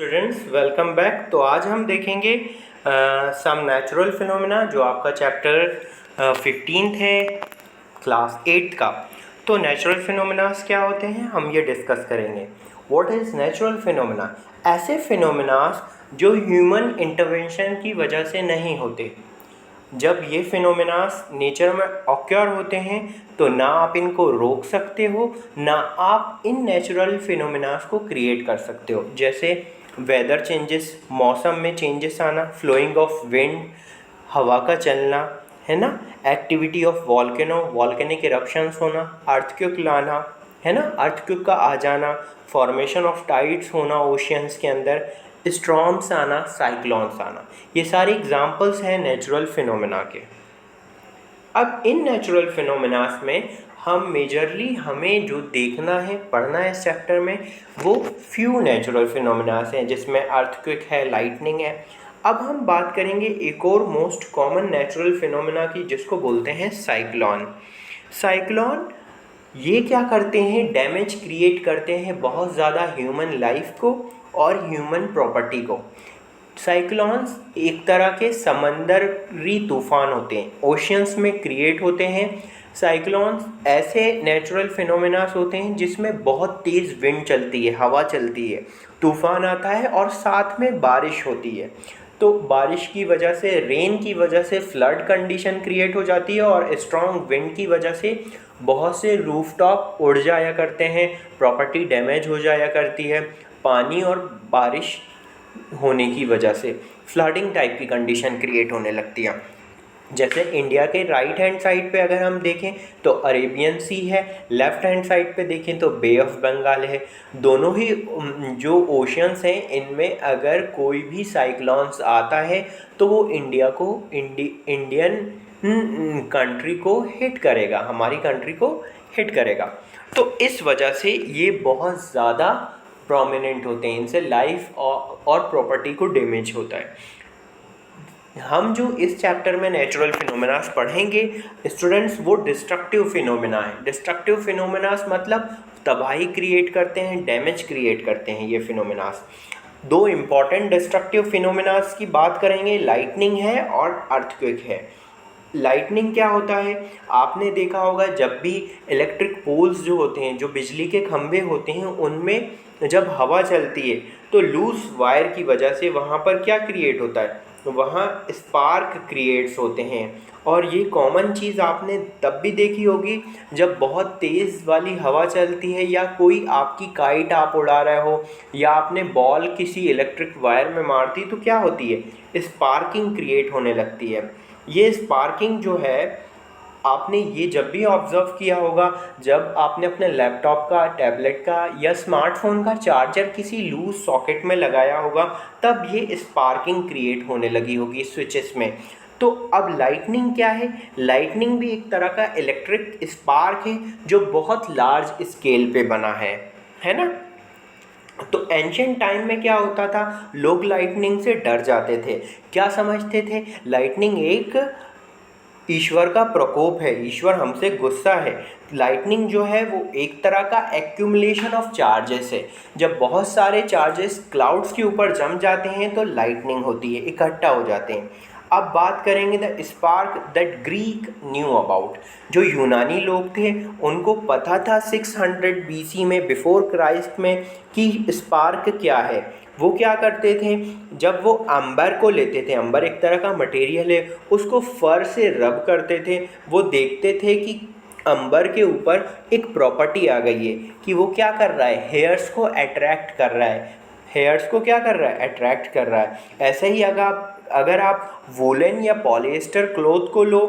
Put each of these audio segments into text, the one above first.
Students welcome back. तो आज हम देखेंगे सम नेचुरल फिनोमेना जो आपका चैप्टर 15 है क्लास 8 का। तो नेचुरल फिनोमेनास क्या होते हैं हम ये डिस्कस करेंगे। What is natural phenomena? ऐसे फिनोमेनास जो ह्यूमन इंटरवेंशन की वजह से नहीं होते। जब ये फिनोमेनास नेचर में ऑक्योर होते हैं तो ना आप इनको रोक सकते हो, ना आप इन नेचुरल फिनोमेनास को क्रिएट कर सकते हो। जैसे वेदर चेंजेस, मौसम में चेंजेस आना, फ्लोइंग ऑफ विंड, हवा का चलना, है ना, activity of volcano, volcanic eruptions होना, अर्थक्वेक लाना, है ना, अर्थक्वेक का आ जाना, फॉर्मेशन ऑफ टाइड्स होना ओशियंस के अंदर, स्टॉर्म्स आना, साइक्लोन्स आना। ये सारे एग्जांपल्स हैं नेचुरल फिनोमेना के। अब इन नेचुरल फिनोमेनास में हम मेजरली हमें जो देखना है, पढ़ना है इस चैप्टर में, वो फ्यू नेचुरल फिनोमेनास हैं जिसमें अर्थक्वेक है, लाइटनिंग है। अब हम बात करेंगे एक और मोस्ट कॉमन नेचुरल फिनोमेना की जिसको बोलते हैं साइक्लोन। साइक्लोन ये क्या करते हैं? डैमेज क्रिएट करते हैं बहुत ज़्यादा ह्यूमन लाइफ को और ह्यूमन प्रॉपर्टी को। साइक्लोन्स एक तरह के समंदरी तूफान होते हैं, ओशियंस में क्रिएट होते हैं। साइक्लोन्स ऐसे नेचुरल फिनोमेनास होते हैं जिसमें बहुत तेज़ विंड चलती है, हवा चलती है, तूफान आता है और साथ में बारिश होती है। तो बारिश की वजह से, रेन की वजह से फ्लड कंडीशन क्रिएट हो जाती है और स्ट्रॉन्ग विंड की वजह से बहुत से रूफटॉप उड़ जाया करते हैं, प्रॉपर्टी डैमेज हो जाया करती है। पानी और बारिश होने की वजह से फ्लडिंग टाइप की कंडीशन क्रिएट होने लगती है। जैसे इंडिया के राइट हैंड साइड पे अगर हम देखें तो अरेबियन सी है, लेफ़्ट हैंड साइड पे देखें तो बे ऑफ बंगाल है। दोनों ही जो ओशियंस हैं इनमें अगर कोई भी साइक्लोन्स आता है तो वो इंडिया को, इंडियन कंट्री को हिट करेगा, हमारी कंट्री को हिट करेगा। तो इस वजह से ये बहुत ज़्यादा प्रोमिनेंट होते हैं, इनसे लाइफ और प्रॉपर्टी को डैमेज होता है। हम जो इस चैप्टर में नेचुरल फिनोमेनास पढ़ेंगे स्टूडेंट्स, वो डिस्ट्रक्टिव फिनोमेना है। डिस्ट्रक्टिव फिनोमेनास मतलब तबाही क्रिएट करते हैं, डैमेज क्रिएट करते हैं ये फिनोमेनास। दो इम्पॉर्टेंट डिस्ट्रक्टिव फिनोमेनास की बात करेंगे, लाइटनिंग है और अर्थक्वेक है। लाइटनिंग क्या होता है? आपने देखा होगा जब भी इलेक्ट्रिक पोल्स जो होते हैं, जो बिजली के खंभे होते हैं, उनमें जब हवा चलती है तो लूज वायर की वजह से वहाँ पर क्या क्रिएट होता है? वहाँ स्पार्क क्रिएट्स होते हैं। और ये कॉमन चीज़ आपने तब भी देखी होगी जब बहुत तेज़ वाली हवा चलती है या कोई आपकी काइट आप उड़ा रहे हो या आपने बॉल किसी इलेक्ट्रिक वायर में मारती तो क्या होती है? स्पार्किंग क्रिएट होने लगती है। ये स्पार्किंग जो है आपने ये जब भी ऑब्ज़र्व किया होगा जब आपने अपने लैपटॉप का, टैबलेट का या स्मार्टफोन का चार्जर किसी लूज सॉकेट में लगाया होगा, तब ये स्पार्किंग क्रिएट होने लगी होगी स्विचेस में। तो अब लाइटनिंग क्या है? लाइटनिंग भी एक तरह का इलेक्ट्रिक स्पार्क है जो बहुत लार्ज स्केल पे बना है ना। तो एंशियंट टाइम में क्या होता था, लोग लाइटनिंग से डर जाते थे। क्या समझते थे? लाइटनिंग एक ईश्वर का प्रकोप है, ईश्वर हमसे गुस्सा है। लाइटनिंग जो है वो एक तरह का एक्यूमुलेशन ऑफ चार्जेस है। जब बहुत सारे चार्जेस क्लाउड्स के ऊपर जम जाते हैं तो लाइटनिंग होती है, इकट्ठा हो जाते हैं। अब बात करेंगे the spark that Greek knew about. जो यूनानी लोग थे उनको पता था 600 BC में, बिफोर क्राइस्ट में, कि स्पार्क क्या है। वो क्या करते थे? जब वो अंबर को लेते थे, अंबर एक तरह का मटेरियल है, उसको फर से रब करते थे, वो देखते थे कि अंबर के ऊपर एक प्रॉपर्टी आ गई है कि वो क्या कर रहा है, हेयर्स को अट्रैक्ट कर रहा है। हेयर्स को क्या कर रहा है? अट्रैक्ट कर रहा है। ऐसे ही अगर आप वूलन या पॉलिएस्टर क्लॉथ को लो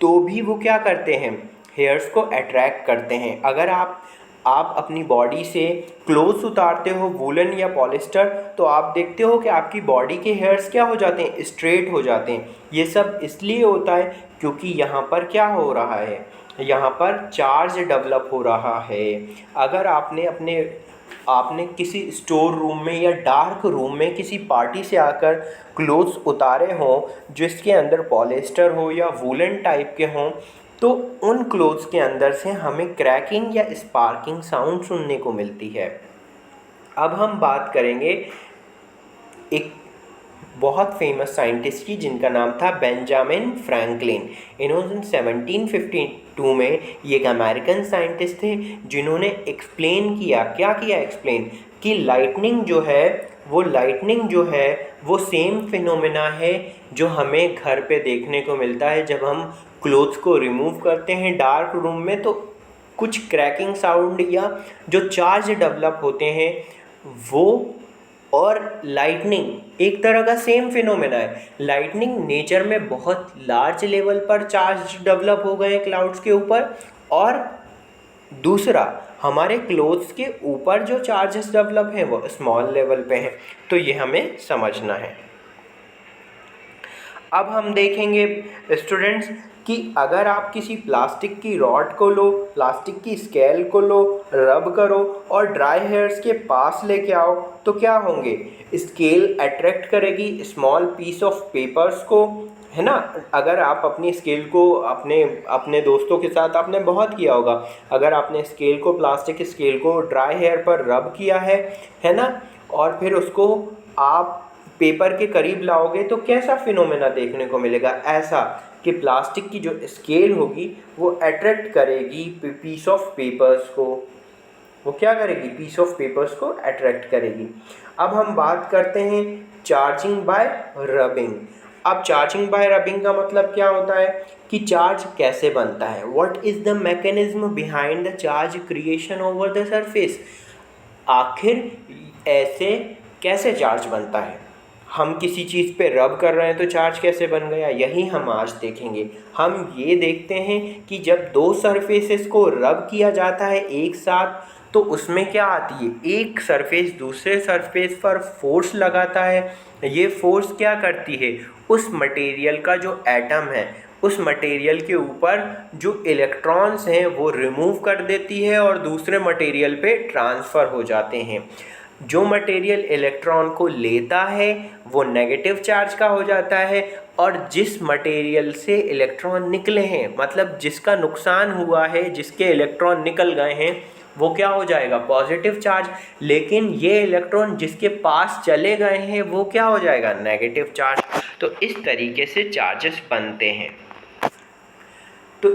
तो भी वो क्या करते हैं? हेयर्स को अट्रैक्ट करते हैं। अगर आप अपनी बॉडी से क्लोथ्स उतारते हो वूलन या पॉलिस्टर तो आप देखते हो कि आपकी बॉडी के हेयर्स क्या हो जाते हैं? स्ट्रेट हो जाते हैं। ये सब इसलिए होता है क्योंकि यहाँ पर क्या हो रहा है? यहाँ पर चार्ज डेवलप हो रहा है। अगर आपने किसी स्टोर रूम में या डार्क रूम में किसी पार्टी से आकर क्लोथ्स उतारे हों जिसके अंदर पॉलिएस्टर हो या वूलन टाइप के हों, तो उन क्लोथ्स के अंदर से हमें क्रैकिंग या स्पार्किंग साउंड सुनने को मिलती है। अब हम बात करेंगे एक बहुत फेमस साइंटिस्ट की, जिनका नाम था बेंजामिन फ्रैंकलिन। इन्होंने 1752 में, ये एक अमेरिकन साइंटिस्ट थे, जिन्होंने एक्सप्लेन किया, क्या किया एक्सप्लेन, कि लाइटनिंग जो है वो सेम फिनोमेना है जो हमें घर पे देखने को मिलता है। जब हम क्लोथ्स को रिमूव करते हैं डार्क रूम में तो कुछ क्रैकिंग साउंड या जो चार्ज डेवलप होते हैं वो, और लाइटनिंग एक तरह का सेम फिनोमेना है। लाइटनिंग नेचर में बहुत लार्ज लेवल पर चार्ज डेवलप हो गए क्लाउड्स के ऊपर, और दूसरा हमारे क्लोथ्स के ऊपर जो चार्जेस डेवलप हैं वो स्मॉल लेवल पे हैं। तो ये हमें समझना है। अब हम देखेंगे स्टूडेंट्स कि अगर आप किसी प्लास्टिक की रॉड को लो, प्लास्टिक की स्केल को लो, रब करो और ड्राई हेयर्स के पास लेके आओ तो क्या होंगे? स्केल अट्रैक्ट करेगी स्मॉल पीस ऑफ पेपर्स को, है ना। अगर आप अपनी स्केल को अपने दोस्तों के साथ आपने बहुत किया होगा, अगर आपने स्केल को, प्लास्टिक स्केल को ड्राई हेयर पर रब किया है ना, और फिर उसको आप पेपर के करीब लाओगे तो कैसा फिनोमेना देखने को मिलेगा? ऐसा कि प्लास्टिक की जो स्केल होगी वो अट्रैक्ट करेगी पीस ऑफ पेपर्स को। वो क्या करेगी? पीस ऑफ पेपर्स को अट्रैक्ट करेगी। अब हम बात करते हैं चार्जिंग बाय रबिंग। अब चार्जिंग बाय रबिंग का मतलब क्या होता है कि चार्ज कैसे बनता है? What is the mechanism behind the charge creation over the surface? आखिर ऐसे कैसे चार्ज बनता है? हम किसी चीज़ पे रब कर रहे हैं तो चार्ज कैसे बन गया, यही हम आज देखेंगे। हम ये देखते हैं कि जब दो सरफेसेस को रब किया जाता है एक साथ तो उसमें क्या आती है? एक सरफेस दूसरे सरफेस पर फोर्स लगाता है। ये फोर्स क्या करती है? उस मटेरियल का जो एटम है, उस मटेरियल के ऊपर जो इलेक्ट्रॉन्स हैं वो रिमूव कर देती है और दूसरे मटेरियल पे ट्रांसफ़र हो जाते हैं। जो मटेरियल इलेक्ट्रॉन को लेता है वो नेगेटिव चार्ज का हो जाता है, और जिस मटेरियल से इलेक्ट्रॉन निकले हैं, मतलब जिसका नुकसान हुआ है, जिसके इलेक्ट्रॉन निकल गए हैं, वो क्या हो जाएगा? Positive charge. लेकिन ये इलेक्ट्रॉन जिसके पास चले गए हैं वो क्या हो जाएगा? Negative charge. तो इस तरीके से चार्जेस बनते हैं। तो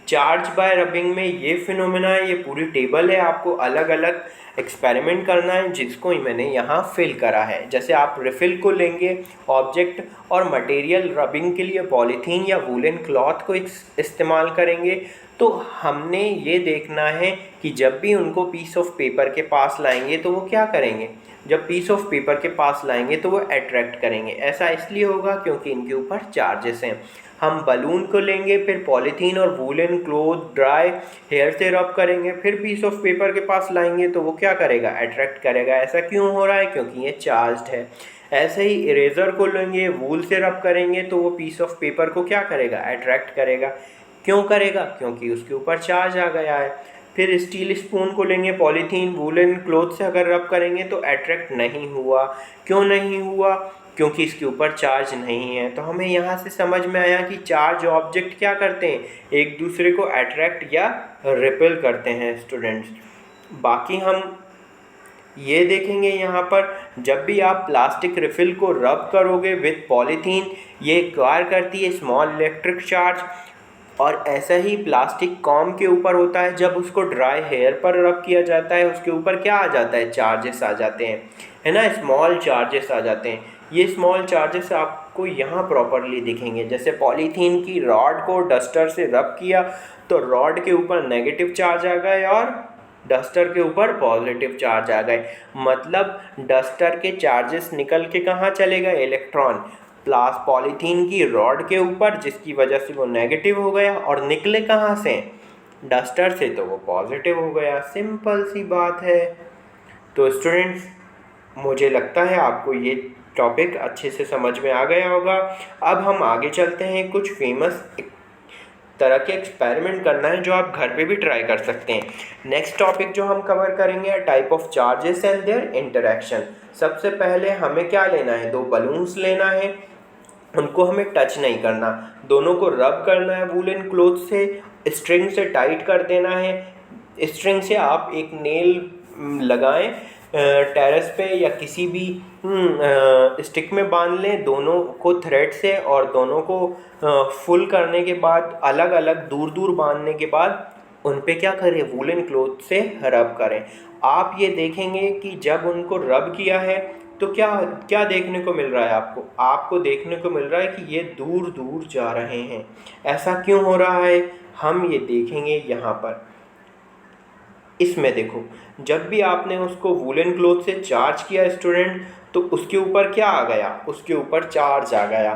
चार्ज बाय रबिंग में ये फिनोमेना है, ये पूरी टेबल है, आपको अलग अलग एक्सपेरिमेंट करना है जिसको मैंने यहाँ फिल करा है। जैसे आप रिफिल को लेंगे ऑब्जेक्ट और मटेरियल रबिंग के लिए पॉलीथीन या वूलन क्लॉथ को इस्तेमाल करेंगे, तो हमने ये देखना है कि जब भी उनको पीस ऑफ पेपर के पास लाएंगे तो वो क्या करेंगे? जब पीस ऑफ पेपर के पास लाएंगे तो वो अट्रैक्ट करेंगे। ऐसा इसलिए होगा क्योंकि इनके ऊपर चार्जेस हैं। हम बलून को लेंगे, फिर पॉलीथीन और वूलन क्लोथ ड्राई हेयर से रब करेंगे, फिर पीस ऑफ पेपर के पास लाएंगे तो वो क्या करेगा? अट्रैक्ट करेगा। ऐसा क्यों हो रहा है? क्योंकि ये चार्ज्ड है। ऐसे ही इरेज़र को लेंगे, वूल से रब करेंगे तो वो पीस ऑफ पेपर को क्या करेगा? अट्रैक्ट करेगा। क्यों करेगा? क्योंकि उसके ऊपर चार्ज आ गया है। फिर स्टील स्पून को लेंगे, पॉलीथीन वूलन क्लोथ से अगर रब करेंगे तो अट्रैक्ट नहीं हुआ। क्यों नहीं हुआ? क्योंकि इसके ऊपर चार्ज नहीं है। तो हमें यहाँ से समझ में आया कि चार्ज ऑब्जेक्ट क्या करते हैं? एक दूसरे को अट्रैक्ट या रिपेल करते हैं स्टूडेंट्स। बाकी हम ये देखेंगे यहाँ पर, जब भी आप प्लास्टिक रिफिल को रब करोगे विद पॉलीथीन, ये एक्वायर करती है स्मॉल इलेक्ट्रिक चार्ज। और ऐसा ही प्लास्टिक कॉम के ऊपर होता है, जब उसको ड्राई हेयर पर रब किया जाता है उसके ऊपर क्या आ जाता है? चार्जेस आ जाते हैं, है ना, स्मॉल चार्जेस आ जाते हैं। ये स्मॉल चार्जेस आपको यहाँ प्रॉपरली दिखेंगे। जैसे पॉलीथीन की रॉड को डस्टर से रब किया तो रॉड के ऊपर नेगेटिव चार्ज आ गए और डस्टर के ऊपर पॉजिटिव चार्ज आ गए। मतलब डस्टर के चार्जेस निकल के कहाँ चले गए? इलेक्ट्रॉन पॉलीथीन की रॉड के ऊपर, जिसकी वजह से वो नेगेटिव हो गया, और निकले कहाँ से? डस्टर से, तो वो पॉजिटिव हो गया। सिंपल सी बात है। तो स्टूडेंट्स, मुझे लगता है आपको ये टॉपिक अच्छे से समझ में आ गया होगा। अब हम आगे चलते हैं। कुछ फेमस तरह के एक्सपेरिमेंट करना है जो आप घर पे भी ट्राई कर सकते हैं। नेक्स्ट टॉपिक जो हम कवर करेंगे, type of charges and there interaction. सबसे पहले हमें क्या लेना है? दो बलून्स लेना है, उनको हमें टच नहीं करना, दोनों को रब करना है वूलन क्लोथ से, स्ट्रिंग से टाइट कर देना है। स्ट्रिंग से आप एक नेल लगाएं टेरेस पे या किसी भी स्टिक में बांध लें दोनों को थ्रेड से, और दोनों को फुल करने के बाद अलग अलग दूर दूर बांधने के बाद उन पे क्या करें, वूलन क्लॉथ से रब करें। आप ये देखेंगे कि जब उनको रब किया है तो क्या क्या देखने को मिल रहा है आपको? आपको देखने को मिल रहा है कि ये दूर दूर जा रहे हैं। ऐसा क्यों हो रहा है, हम ये देखेंगे यहाँ पर। इसमें देखो, जब भी आपने उसको वूलन क्लॉथ से चार्ज किया स्टूडेंट, तो उसके ऊपर क्या आ गया, उसके ऊपर चार्ज आ गया।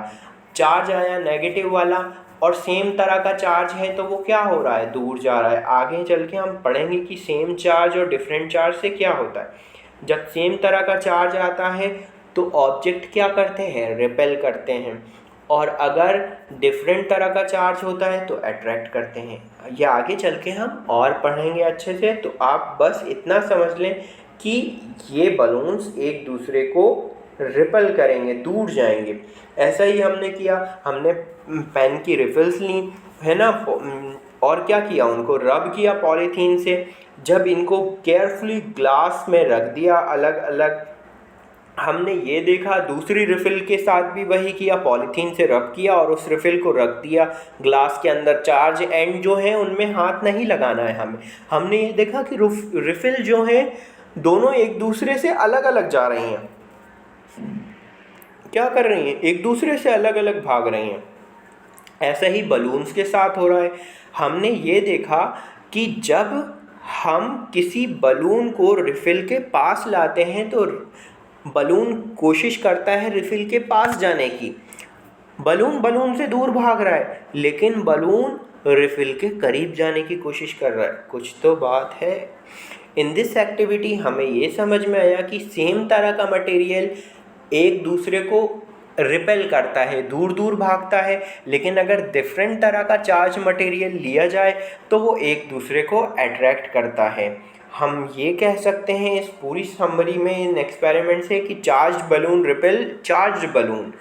चार्ज आया नेगेटिव वाला, और सेम तरह का चार्ज है तो वो क्या हो रहा है, दूर जा रहा है। आगे चल के हम पढ़ेंगे कि सेम चार्ज और डिफरेंट चार्ज से क्या होता है। जब सेम तरह का चार्ज आता है तो ऑब्जेक्ट क्या करते हैं, रिपेल करते हैं, और अगर डिफरेंट तरह का चार्ज होता है तो अट्रैक्ट करते हैं। ये आगे चल के हम और पढ़ेंगे अच्छे से, तो आप बस इतना समझ लें कि ये बलून्स एक दूसरे को रिपेल करेंगे, दूर जाएंगे। ऐसा ही हमने किया, हमने पेन की रिफिल्स ली है ना, और क्या किया, उनको रब किया पॉलीथीन से। जब इनको केयरफुली ग्लास में रख दिया अलग अलग, हमने ये देखा दूसरी रिफ़िल के साथ भी वही किया, पॉलीथीन से रब किया और उस रिफ़िल को रख दिया ग्लास के अंदर। चार्ज एंड जो है उनमें हाथ नहीं लगाना है हमें। हमने ये देखा कि रिफ़िल जो है दोनों एक दूसरे से अलग अलग जा रही हैं, क्या कर रही हैं, एक दूसरे से अलग अलग भाग रही हैं। ऐसा ही बलून्स के साथ हो रहा है। हमने ये देखा कि जब हम किसी बलून को रिफ़िल के पास लाते हैं तो बलून कोशिश करता है रिफ़िल के पास जाने की। बलून से दूर भाग रहा है, लेकिन बलून रिफ़िल के करीब जाने की कोशिश कर रहा है। कुछ तो बात है। इन दिस एक्टिविटी हमें ये समझ में आया कि सेम तरह का मटेरियल एक दूसरे को रिपेल करता है, दूर दूर भागता है, लेकिन अगर डिफरेंट तरह का चार्ज मटेरियल लिया जाए तो वो एक दूसरे को अट्रैक्ट करता है। हम ये कह सकते हैं इस पूरी समरी में, इन एक्सपेरिमेंट से, कि charge balloon repel charge balloon,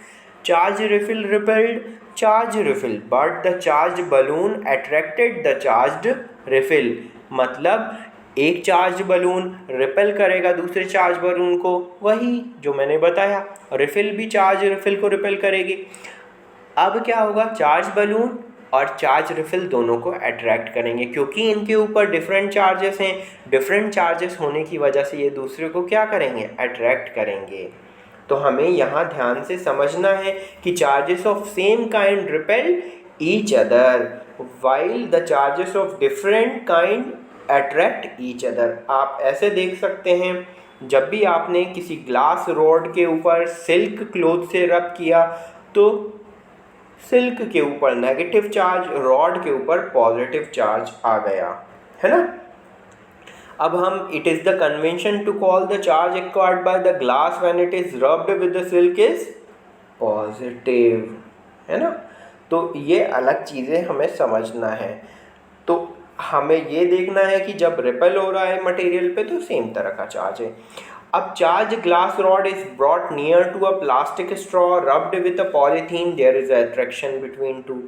charge refill repelled charge refill, but the charge balloon attracted the charge refill. मतलब एक चार्ज बलून रिपेल करेगा दूसरे चार्ज बलून को, वही जो मैंने बताया। रिफिल भी चार्ज रिफिल को रिपेल करेगी। अब क्या होगा, चार्ज बलून और चार्ज रिफिल दोनों को अट्रैक्ट करेंगे, क्योंकि इनके ऊपर डिफरेंट चार्जेस हैं। डिफरेंट चार्जेस होने की वजह से ये दूसरे को क्या करेंगे, अट्रैक्ट करेंगे। तो हमें यहाँ ध्यान से समझना है कि charges of same kind repel each other while the charges of different kind attract each other. आप ऐसे देख सकते हैं, जब भी आपने किसी ग्लास रॉड के ऊपर सिल्क क्लॉथ से रब किया तो सिल्क के ऊपर नेगेटिव चार्ज, रॉड के ऊपर पॉजिटिव चार्ज आ गया, है ना। अब हम it is the convention to call the charge acquired by the glass when it is rubbed with the silk is positive, है ना। तो ये अलग चीज़ें हमें समझना है। तो हमें ये देखना है कि जब रिपेल हो रहा है मटेरियल पे तो सेम तरह का चार्ज है। अब charge glass rod is brought near to a plastic straw rubbed with a polythene, there is attraction between two.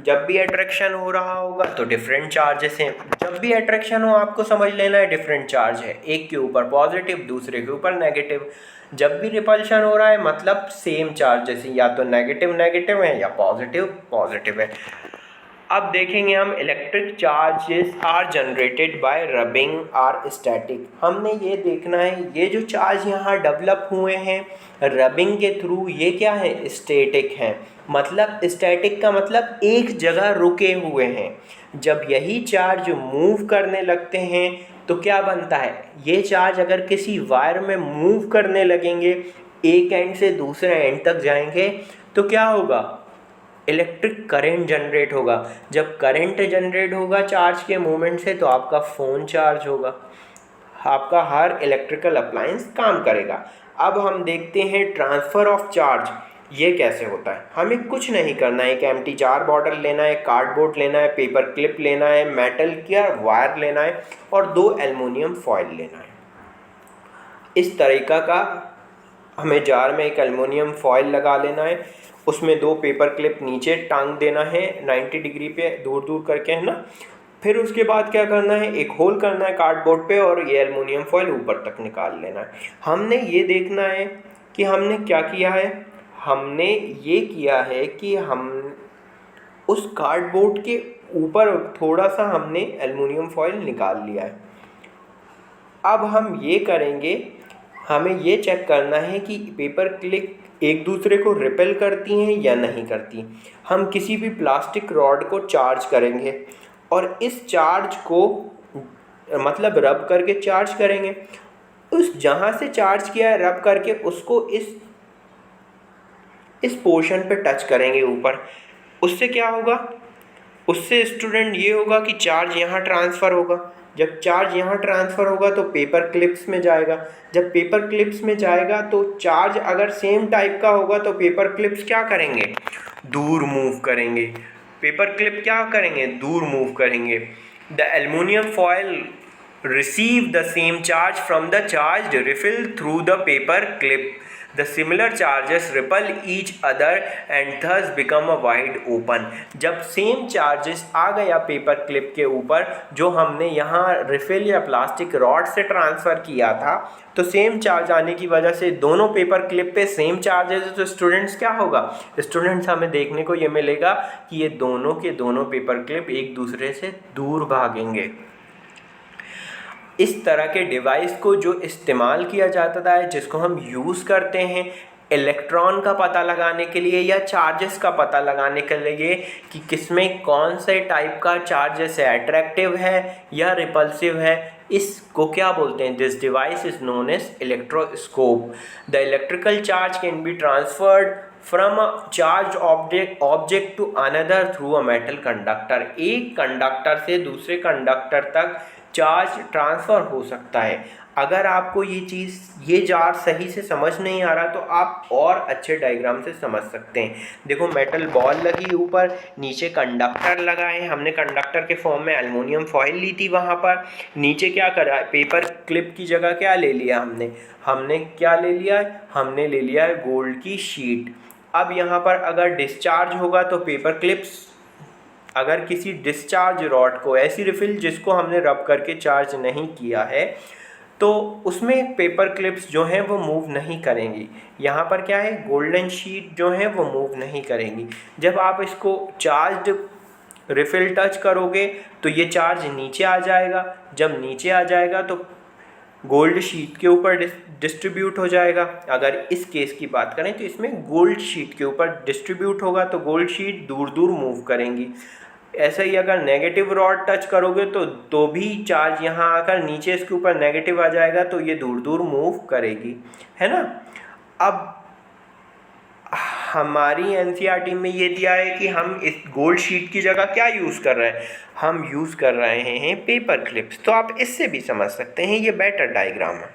जब भी अट्रैक्शन हो रहा होगा तो डिफरेंट चार्जेस हैं। जब भी अट्रैक्शन हो आपको समझ लेना है डिफरेंट चार्ज है, एक के ऊपर पॉजिटिव दूसरे के ऊपर नेगेटिव। जब भी रिपल्शन हो रहा है मतलब सेम चार्जेस, या तो नेगेटिव नेगेटिव है या पॉजिटिव पॉजिटिव है। अब देखेंगे हम electric charges are generated by rubbing are static. हमने ये देखना है ये जो चार्ज यहाँ डेवलप हुए हैं रबिंग के थ्रू, ये क्या है, स्टैटिक हैं। मतलब स्टैटिक का मतलब एक जगह रुके हुए हैं। जब यही चार्ज मूव करने लगते हैं तो क्या बनता है, ये चार्ज अगर किसी वायर में मूव करने लगेंगे, एक एंड से दूसरे एंड तक जाएंगे, तो क्या होगा, इलेक्ट्रिक करंट जनरेट होगा। जब करंट जनरेट होगा चार्ज के मूवमेंट से तो आपका फ़ोन चार्ज होगा, आपका हर इलेक्ट्रिकल अप्लायंस काम करेगा। अब हम देखते हैं ट्रांसफ़र ऑफ चार्ज, ये कैसे होता है। हमें कुछ नहीं करना है, एक एम्प्टी जार बॉटल लेना है, कार्डबोर्ड लेना है, पेपर क्लिप लेना है, मेटल का वायर लेना है और 2 एल्युमिनियम फॉयल लेना है। इस तरीक़ा का हमें जार में एक एल्युमिनियम फॉयल लगा लेना है, उसमें 2 पेपर क्लिप नीचे टांग देना है 90 डिग्री पे दूर दूर करके, है ना। फिर उसके बाद क्या करना है, एक होल करना है कार्डबोर्ड पे और ये एल्युमिनियम फॉयल ऊपर तक निकाल लेना है। हमने ये देखना है कि हमने क्या किया है, हमने ये किया है कि हम उस कार्डबोर्ड के ऊपर थोड़ा सा हमने एल्युमिनियम फॉयल निकाल लिया है। अब हम ये करेंगे, हमें ये चेक करना है कि पेपर क्लिप एक दूसरे को रिपेल करती हैं या नहीं करती। हम किसी भी प्लास्टिक रॉड को चार्ज करेंगे और इस चार्ज को मतलब रब करके चार्ज करेंगे। उस जहाँ से चार्ज किया है रब करके उसको इस पोर्शन पे टच करेंगे ऊपर। उससे क्या होगा, उससे स्टूडेंट ये होगा कि चार्ज यहाँ ट्रांसफ़र होगा। जब चार्ज यहाँ ट्रांसफ़र होगा तो पेपर क्लिप्स में जाएगा। जब पेपर क्लिप्स में जाएगा तो चार्ज अगर सेम टाइप का होगा तो पेपर क्लिप्स क्या करेंगे, दूर मूव करेंगे। पेपर क्लिप क्या करेंगे, दूर मूव करेंगे। The aluminium foil receive the same charge from the charged refill through the paper clip. The similar charges repel each other and thus become a wide open. जब same charges आ गया paper clip के ऊपर जो हमने यहाँ refill या plastic rod से transfer किया था, तो सेम चार्ज आने की वजह से दोनों पेपर क्लिप पे सेम चार्जेस है। तो स्टूडेंट्स क्या होगा, स्टूडेंट्स हमें देखने को ये मिलेगा कि ये दोनों के दोनों पेपर क्लिप एक दूसरे से दूर भागेंगे। इस तरह के डिवाइस को जो इस्तेमाल किया जाता है, जिसको हम यूज़ करते हैं इलेक्ट्रॉन का पता लगाने के लिए या चार्जेस का पता लगाने के लिए कि किसमें कौन से टाइप का चार्जेस है, अट्रैक्टिव है या रिपल्सिव है, इसको क्या बोलते हैं, this device is known as electroscope. The electrical charge can be transferred from a charge object to another through a metal conductor. एक कंडक्टर से दूसरे कंडक्टर तक चार्ज ट्रांसफ़र हो सकता है। अगर आपको ये जार सही से समझ नहीं आ रहा तो आप और अच्छे डायग्राम से समझ सकते हैं। देखो मेटल बॉल लगी ऊपर, नीचे कंडक्टर लगा है, हमने कंडक्टर के फॉर्म में एल्युमिनियम फॉयल ली थी। वहाँ पर नीचे क्या करा है, पेपर क्लिप की जगह क्या ले लिया हमने क्या ले लिया है, हमने ले लिया है गोल्ड की शीट। अब यहाँ पर अगर डिस्चार्ज होगा तो पेपर क्लिप्स, अगर किसी डिस्चार्ज रॉड को ऐसी रिफिल जिसको हमने रब करके चार्ज नहीं किया है तो उसमें पेपर क्लिप्स जो हैं वो मूव नहीं करेंगी। यहाँ पर क्या है, गोल्डन शीट जो है वो मूव नहीं करेंगी। जब आप इसको चार्ज रिफिल टच करोगे तो ये चार्ज नीचे आ जाएगा। जब नीचे आ जाएगा तो गोल्ड शीट के ऊपर डिस्ट्रीब्यूट हो जाएगा। अगर इस केस की बात करें तो इसमें गोल्ड शीट के ऊपर डिस्ट्रीब्यूट होगा तो गोल्ड शीट दूर दूर मूव करेंगी। ऐसे ही अगर नेगेटिव रॉड टच करोगे तो भी चार्ज यहाँ आकर नीचे इसके ऊपर नेगेटिव आ जाएगा तो ये दूर दूर मूव करेगी, है ना। अब हमारी एनसीईआरटी में ये दिया है कि हम इस गोल्ड शीट की जगह क्या यूज़ कर रहे हैं, हम यूज़ कर रहे हैं पेपर क्लिप्स। तो आप इससे भी समझ सकते हैं, ये बेटर डायग्राम है।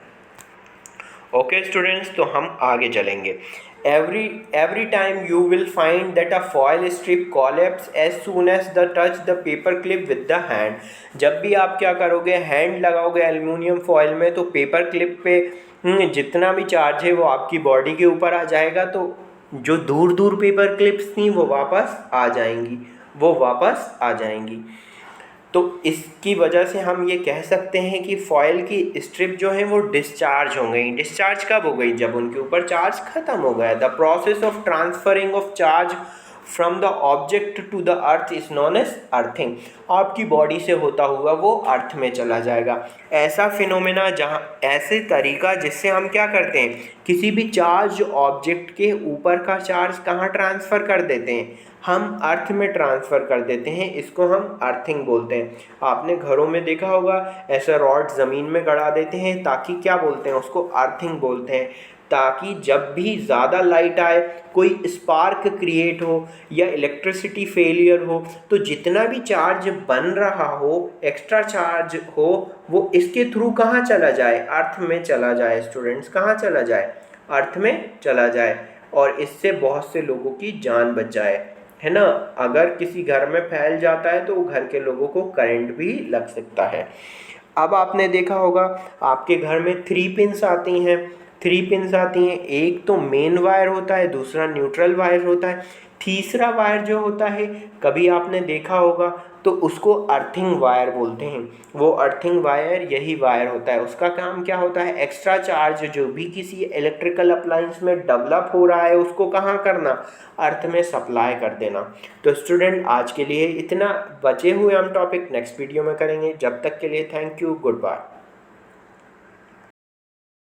ओके स्टूडेंट्स, तो हम आगे चलेंगे। Every time you will find that a foil strip collapse as soon as the touch the paper clip with the hand। जब भी आप क्या करोगे, हैंड लगाओगे एल्युमिनियम फॉयल में तो पेपर क्लिप पे जितना भी चार्ज है वो आपकी बॉडी के ऊपर आ जाएगा। तो जो दूर दूर पेपर क्लिप्स थी वो वापस आ जाएंगी। तो इसकी वजह से हम ये कह सकते हैं कि फॉयल की स्ट्रिप जो है वो डिस्चार्ज हो गई। डिस्चार्ज कब हो गई, जब उनके ऊपर चार्ज खत्म हो गया। The process of transferring of charge from the object to the earth is known as earthing. आपकी बॉडी से होता हुआ वो अर्थ में चला जाएगा। ऐसा फिनोमेना ऐसे तरीका जिससे हम क्या करते हैं, किसी भी चार्ज ऑब्जेक्ट के ऊपर का चार्ज कहाँ ट्रांसफ़र कर देते हैं, हम अर्थ में ट्रांसफ़र कर देते हैं। इसको हम अर्थिंग बोलते हैं। आपने घरों में देखा होगा ऐसा रॉड ज़मीन में गड़ा देते हैं ताकि क्या बोलते हैं, उसको अर्थिंग बोलते हैं, ताकि जब भी ज़्यादा लाइट आए, कोई स्पार्क क्रिएट हो या इलेक्ट्रिसिटी फेलियर हो तो जितना भी चार्ज बन रहा हो, एक्स्ट्रा चार्ज हो, वो इसके थ्रू कहाँ चला जाए, अर्थ में चला जाए। स्टूडेंट्स कहाँ चला जाए, अर्थ में चला जाए और इससे बहुत से लोगों की जान बच जाए, है ना। अगर किसी घर में फैल जाता है तो घर के लोगों को करंट भी लग सकता है। अब आपने देखा होगा आपके घर में 3 पिन्स आती हैं। एक तो मेन वायर होता है, दूसरा न्यूट्रल वायर होता है, तीसरा वायर जो होता है कभी आपने देखा होगा तो उसको अर्थिंग वायर बोलते हैं। वो अर्थिंग वायर यही वायर होता है, उसका काम क्या होता है, एक्स्ट्रा चार्ज जो भी किसी इलेक्ट्रिकल अप्लायंस में डेवलप हो रहा है उसको कहाँ करना, अर्थ में सप्लाई कर देना। तो स्टूडेंट आज के लिए इतना, बचे हुए हम टॉपिक नेक्स्ट वीडियो में करेंगे। जब तक के लिए थैंक यू, गुड बाय।